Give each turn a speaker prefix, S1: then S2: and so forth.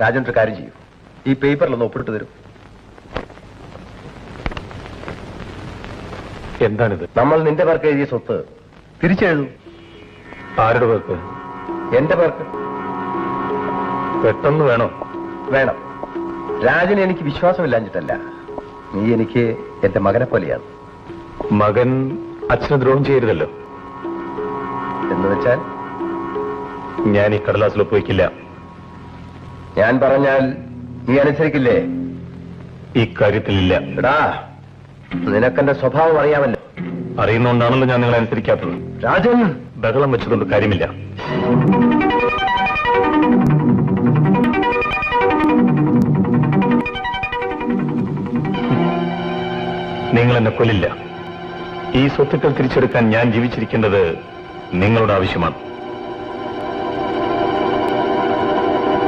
S1: രാജൻ ഒരു കാര്യം ചെയ്യൂ, ഈ പേപ്പറിലൊന്ന് ഒപ്പിട്ട് തരും.
S2: എന്താണിത്?
S1: നമ്മൾ നിന്റെ പേർക്ക് എഴുതിയ സ്വത്ത് തിരിച്ചെഴുതും.
S2: ആരുടെ പേർക്ക്?
S1: എന്റെ പേർക്ക്.
S2: പെട്ടെന്ന് വേണോ?
S1: വേണം. രാജന് എനിക്ക് വിശ്വാസമില്ലാഞ്ഞിട്ടല്ല, നീ എനിക്ക് എന്റെ മകനെ പോലെയാണ്.
S2: മകൻ അച്ഛന് ദ്രോഹം ചെയ്യരുതല്ലോ.
S1: എന്ന് വെച്ചാൽ?
S2: ഞാൻ ഈ കടലാസിൽ ഒപ്പുവയ്ക്കില്ല.
S1: ഞാൻ പറഞ്ഞാൽ നീ അനുസരിക്കില്ലേ?
S2: ഈ കാര്യത്തിലില്ല.
S1: എടാ, നിനക്കെന്റെ സ്വഭാവം അറിയാമല്ലോ.
S2: അറിയുന്നോണ്ടാണല്ലോ ഞാൻ നിങ്ങളെ അനുസരിക്കാത്തത്.
S1: രാജൻ,
S2: ബഹളം വെച്ചതുകൊണ്ട് കാര്യമില്ല. നിങ്ങൾ എന്നെ കൊല്ലില്ല. ഈ സ്വത്തുക്കൾ തിരിച്ചെടുക്കാൻ ഞാൻ ജീവിച്ചിരിക്കേണ്ടത് നിങ്ങളുടെ ആവശ്യമാണ്.